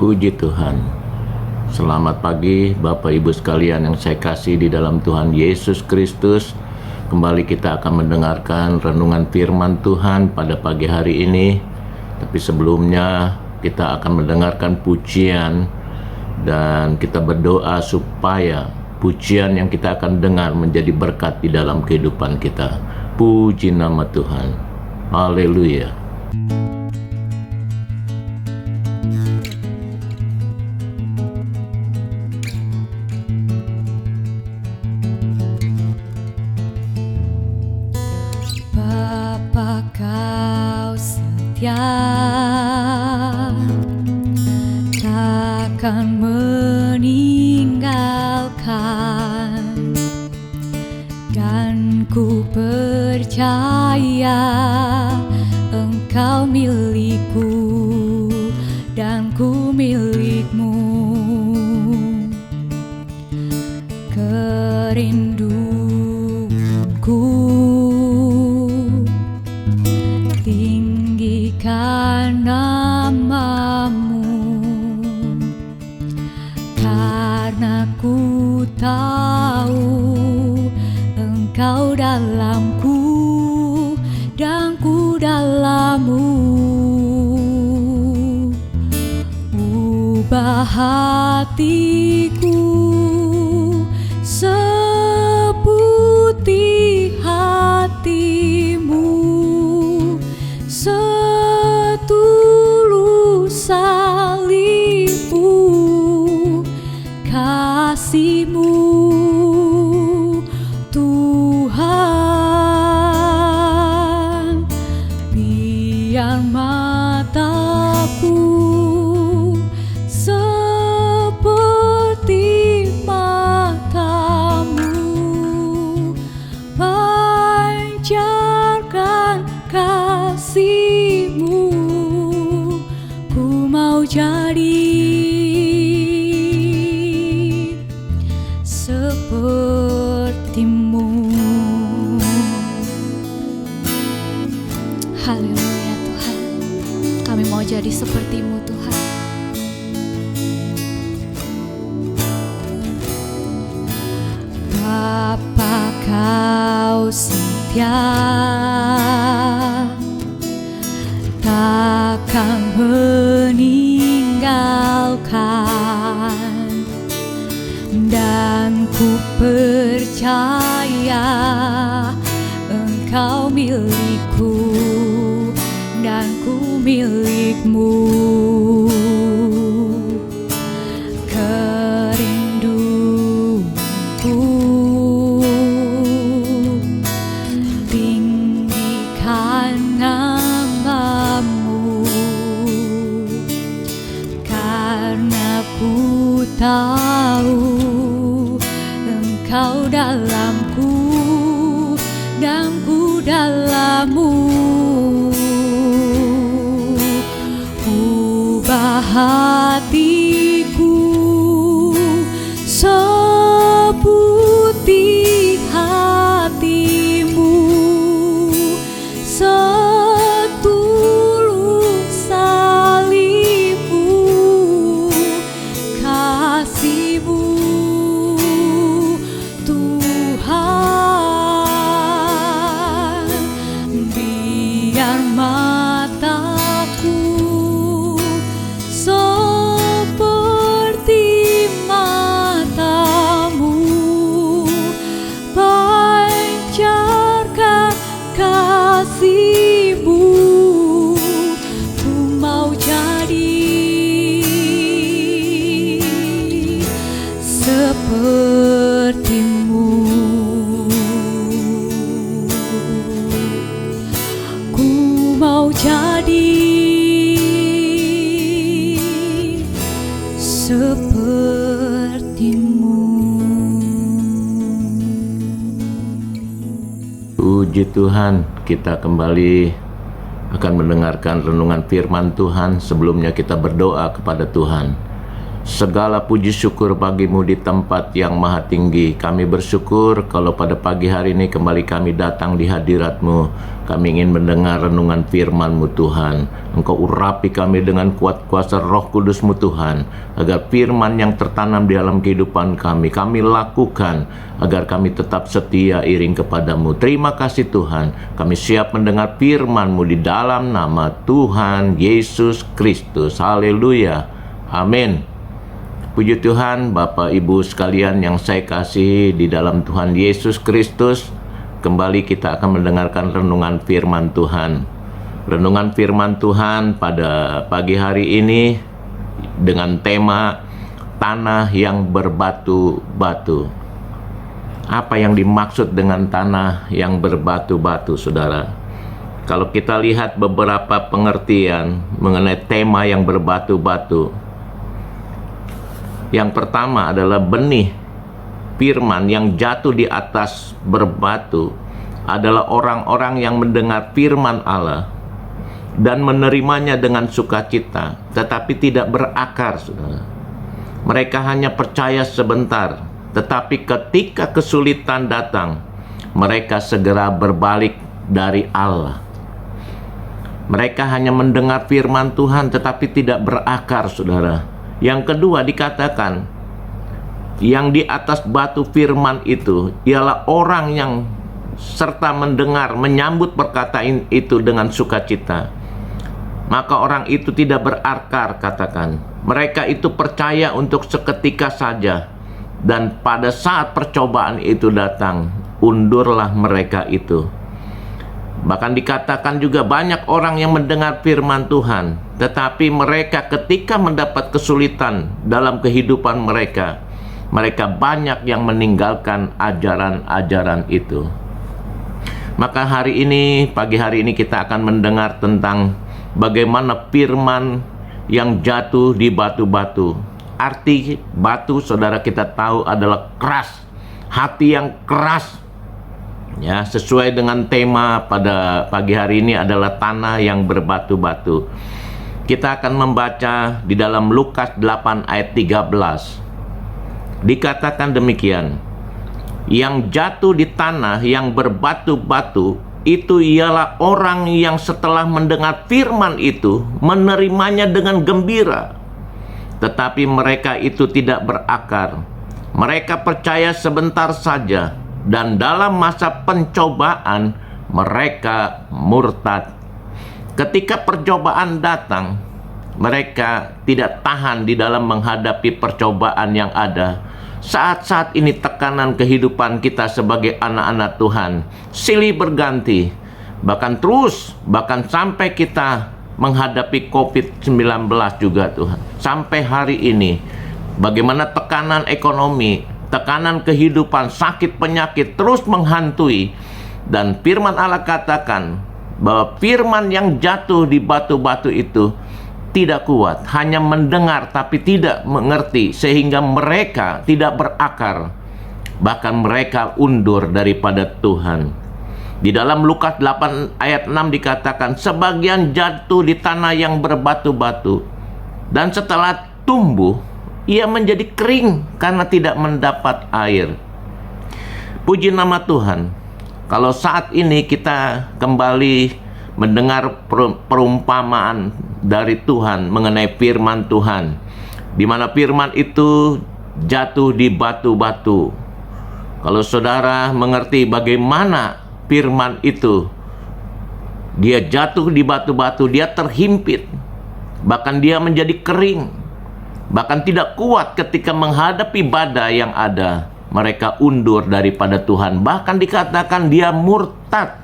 Puji Tuhan. Selamat pagi Bapak Ibu sekalian yang saya kasih di dalam Tuhan Yesus Kristus. Kembali kita akan mendengarkan renungan firman Tuhan pada pagi hari ini. Tapi sebelumnya kita akan mendengarkan pujian dan kita berdoa supaya pujian yang kita akan dengar menjadi berkat di dalam kehidupan kita. Puji nama Tuhan. Haleluya. Bapa, Kau setia, takkan meninggalkan, dan ku percaya Engkau milikku dan ku milikmu. Kerinduanku tinggikan namamu, karena ku tahu Engkau dalamku dan ku dalammu. Ubah hatiku seputih hatimu, setulus salibmu, kasihmu Tuhan. Biar mataku seperti matamu, pancarkan kasihmu. Ku mau jadi sepertimu. Haleluya Tuhan, kami mau jadi sepertimu Tuhan. Bapa, Kau setia, takkan meninggalkan, dan ku percaya Engkau milikku dan ku milikmu. Kerinduanku tinggikan namamu, karena ku tahu Engkau dalamku dan ku dalammu. Ubah hatiku seputih hatimu, setulus salibmu, kasihmu Tuhan. Biar mataku seperti matamu, pancarkan kasihmu. Ku mau jadi sepertimu. Ku mau jadi sepertimu. Puji Tuhan, kita kembali akan mendengarkan renungan firman Tuhan. Sebelumnya kita berdoa kepada Tuhan. Segala puji syukur bagimu di tempat yang maha tinggi. Kami bersyukur kalau pada pagi hari ini kembali kami datang di hadirat-Mu. Kami ingin mendengar renungan firman-Mu Tuhan. Engkau urapi kami dengan kuat kuasa Roh Kudus-Mu Tuhan, agar firman yang tertanam di dalam kehidupan kami lakukan, agar kami tetap setia iring kepadamu. Terima kasih Tuhan, kami siap mendengar firman-Mu di dalam nama Tuhan Yesus Kristus. Haleluya, amin. Puji Tuhan, Bapak Ibu sekalian yang saya kasihi di dalam Tuhan Yesus Kristus. Kembali kita akan mendengarkan renungan firman Tuhan. Renungan firman Tuhan pada pagi hari ini dengan tema tanah yang berbatu-batu. Apa yang dimaksud dengan tanah yang berbatu-batu, saudara? Kalau kita lihat beberapa pengertian mengenai tema yang berbatu-batu, yang pertama adalah benih firman yang jatuh di atas berbatu adalah orang-orang yang mendengar firman Allah dan menerimanya dengan sukacita, tetapi tidak berakar, saudara. Mereka hanya percaya sebentar, tetapi ketika kesulitan datang, mereka segera berbalik dari Allah. Mereka hanya mendengar firman Tuhan, tetapi tidak berakar, saudara. Yang kedua dikatakan, yang di atas batu firman itu ialah orang yang serta mendengar, menyambut perkataan itu dengan sukacita. Maka orang itu tidak berakar, katakan. Mereka itu percaya untuk seketika saja, dan pada saat percobaan itu datang, undurlah mereka itu. Bahkan dikatakan juga banyak orang yang mendengar firman Tuhan, tetapi mereka ketika mendapat kesulitan dalam kehidupan mereka, mereka banyak yang meninggalkan ajaran-ajaran itu. Maka hari ini, pagi hari ini kita akan mendengar tentang bagaimana firman yang jatuh di batu-batu. Arti batu, saudara, kita tahu adalah keras, hati yang keras. Ya, sesuai dengan tema pada pagi hari ini adalah tanah yang berbatu-batu. Kita akan membaca di dalam Lukas 8 ayat 13. Dikatakan demikian, yang jatuh di tanah yang berbatu-batu itu ialah orang yang setelah mendengar firman itu menerimanya dengan gembira, tetapi mereka itu tidak berakar. Mereka percaya sebentar saja, dan dalam masa pencobaan mereka murtad. Ketika percobaan datang, mereka tidak tahan di dalam menghadapi percobaan yang ada. Saat-saat ini tekanan kehidupan kita sebagai anak-anak Tuhan silih berganti, bahkan sampai kita menghadapi COVID-19 juga, Tuhan. Sampai hari ini, bagaimana tekanan ekonomi, tekanan kehidupan, sakit penyakit terus menghantui. Dan firman Allah katakan bahwa firman yang jatuh di batu-batu itu tidak kuat, hanya mendengar tapi tidak mengerti, sehingga mereka tidak berakar, bahkan mereka undur daripada Tuhan. Di dalam Lukas 8 ayat 6 dikatakan, sebagian jatuh di tanah yang berbatu-batu, dan setelah tumbuh ia menjadi kering karena tidak mendapat air. Puji nama Tuhan. Kalau saat ini kita kembali mendengar perumpamaan dari Tuhan mengenai firman Tuhan, di mana firman itu jatuh di batu-batu. Kalau saudara mengerti bagaimana firman itu, dia jatuh di batu-batu, dia terhimpit, bahkan dia menjadi kering, bahkan tidak kuat ketika menghadapi badai yang ada. Mereka undur daripada Tuhan. Bahkan dikatakan dia murtad,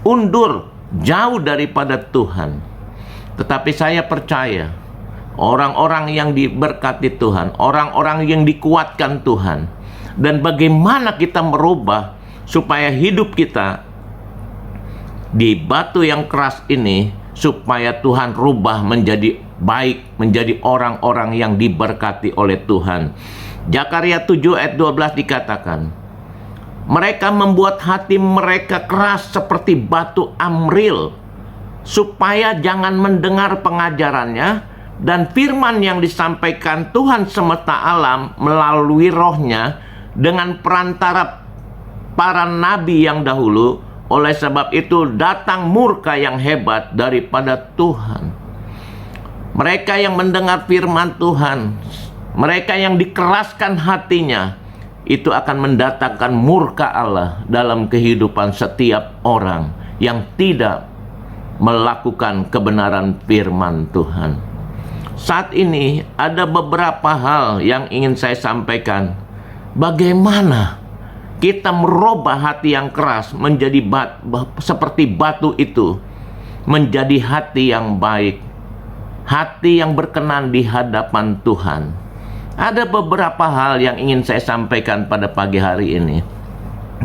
undur jauh daripada Tuhan. Tetapi saya percaya orang-orang yang diberkati Tuhan, orang-orang yang dikuatkan Tuhan, dan bagaimana kita merubah supaya hidup kita di batu yang keras ini, supaya Tuhan rubah menjadi baik, menjadi orang-orang yang diberkati oleh Tuhan. Zakaria 7 ayat 12 dikatakan, mereka membuat hati mereka keras seperti batu Amril, supaya jangan mendengar pengajarannya dan firman yang disampaikan Tuhan semesta alam melalui rohnya dengan perantara para nabi yang dahulu. Oleh sebab itu datang murka yang hebat daripada Tuhan. Mereka yang mendengar firman Tuhan, mereka yang dikeraskan hatinya, itu akan mendatangkan murka Allah dalam kehidupan setiap orang yang tidak melakukan kebenaran firman Tuhan. Saat ini ada beberapa hal yang ingin saya sampaikan. Bagaimana kita merubah hati yang keras menjadi seperti batu itu, menjadi hati yang baik, hati yang berkenan di hadapan Tuhan. Ada beberapa hal yang ingin saya sampaikan pada pagi hari ini.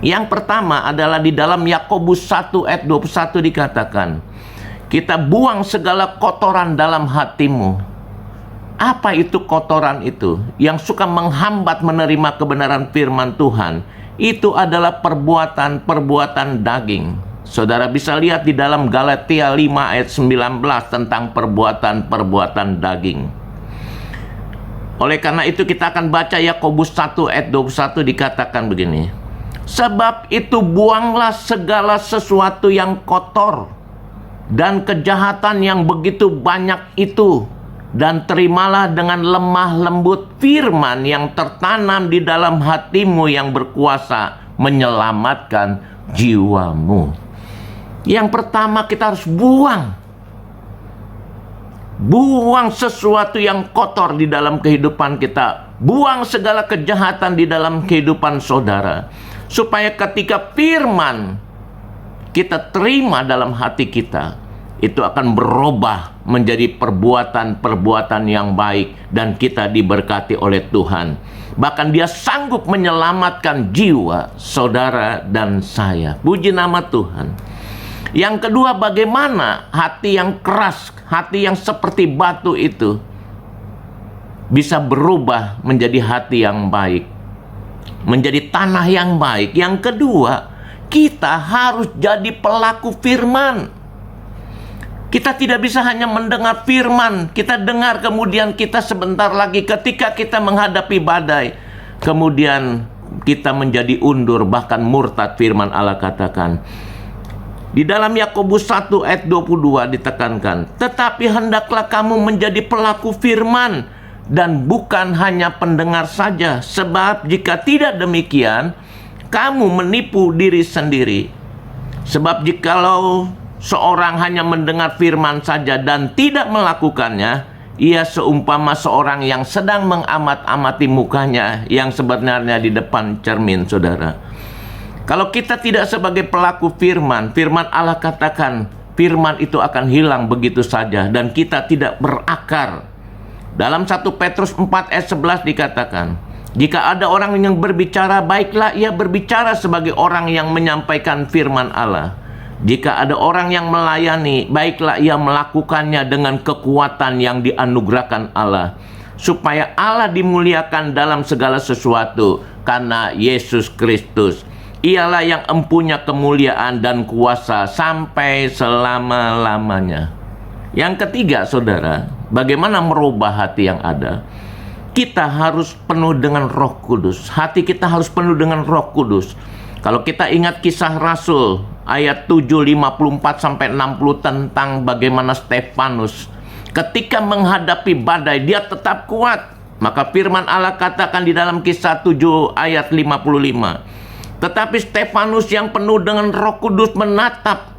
Yang pertama adalah di dalam Yakobus 1 ayat 21 dikatakan, kita buang segala kotoran dalam hatimu. Apa itu kotoran itu? Yang suka menghambat menerima kebenaran firman Tuhan. Itu adalah perbuatan-perbuatan daging. Saudara bisa lihat di dalam Galatia 5 ayat 19 tentang perbuatan-perbuatan daging. Oleh karena itu kita akan baca Yakobus 1 ayat 21 dikatakan begini. Sebab itu buanglah segala sesuatu yang kotor dan kejahatan yang begitu banyak itu, dan terimalah dengan lemah lembut firman yang tertanam di dalam hatimu yang berkuasa menyelamatkan jiwamu. Yang pertama kita harus buang sesuatu yang kotor di dalam kehidupan kita. Buang segala kejahatan di dalam kehidupan saudara. Supaya ketika firman kita terima dalam hati kita, itu akan berubah menjadi perbuatan-perbuatan yang baik, dan kita diberkati oleh Tuhan. Bahkan dia sanggup menyelamatkan jiwa saudara dan saya. Puji nama Tuhan. Yang kedua, bagaimana hati yang keras, hati yang seperti batu itu bisa berubah menjadi hati yang baik, menjadi tanah yang baik. Yang kedua, kita harus jadi pelaku firman. Kita tidak bisa hanya mendengar firman, kita dengar kemudian kita sebentar lagi ketika kita menghadapi badai, kemudian kita menjadi undur, bahkan murtad. Firman Allah katakan di dalam Yakobus 1 ayat 22 ditekankan, tetapi hendaklah kamu menjadi pelaku firman dan bukan hanya pendengar saja, sebab jika tidak demikian kamu menipu diri sendiri. Sebab jikalau seorang hanya mendengar firman saja dan tidak melakukannya, ia seumpama seorang yang sedang mengamat-amati mukanya yang sebenarnya di depan cermin, saudara. Kalau kita tidak sebagai pelaku firman, firman Allah katakan firman itu akan hilang begitu saja dan kita tidak berakar. Dalam 1 Petrus 4 ayat 11 dikatakan, jika ada orang yang berbicara, baiklah ia berbicara sebagai orang yang menyampaikan firman Allah. Jika ada orang yang melayani, baiklah ia melakukannya dengan kekuatan yang dianugerahkan Allah, supaya Allah dimuliakan dalam segala sesuatu karena Yesus Kristus. Ialah yang empunya kemuliaan dan kuasa sampai selama-lamanya. Yang ketiga, saudara, bagaimana merubah hati yang ada? Kita harus penuh dengan Roh Kudus. Hati kita harus penuh dengan Roh Kudus. Kalau kita ingat kisah Rasul ayat 7, 54 sampai 60 tentang bagaimana Stefanus ketika menghadapi badai dia tetap kuat. Maka firman Allah katakan di dalam kisah 7 ayat 55. Tetapi Stefanus yang penuh dengan Roh Kudus menatap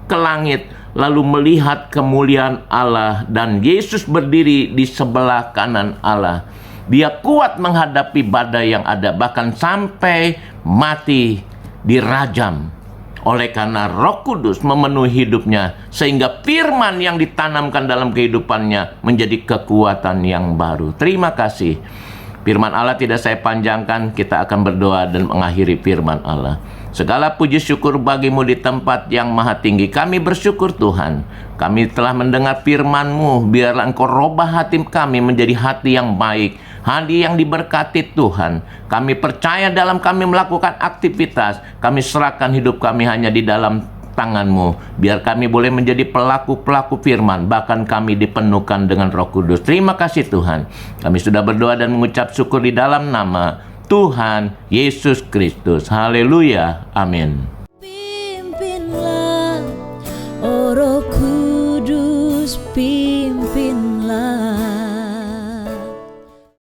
ke langit, lalu melihat kemuliaan Allah dan Yesus berdiri di sebelah kanan Allah. Dia kuat menghadapi badai yang ada, bahkan sampai mati dirajam. Oleh karena Roh Kudus memenuhi hidupnya, sehingga firman yang ditanamkan dalam kehidupannya menjadi kekuatan yang baru. Terima kasih. Firman Allah tidak saya panjangkan, kita akan berdoa dan mengakhiri firman Allah. Segala puji syukur bagimu di tempat yang maha tinggi. Kami bersyukur Tuhan, kami telah mendengar firman-Mu. Biarlah Engkau robah hati kami menjadi hati yang baik, hati yang diberkati Tuhan. Kami percaya dalam kami melakukan aktivitas, kami serahkan hidup kami hanya di dalam tangan-Mu. Biar kami boleh menjadi pelaku-pelaku firman, bahkan kami dipenuhkan dengan Roh Kudus. Terima kasih Tuhan. Kami sudah berdoa dan mengucap syukur di dalam nama Tuhan Yesus Kristus. Haleluya. Amin.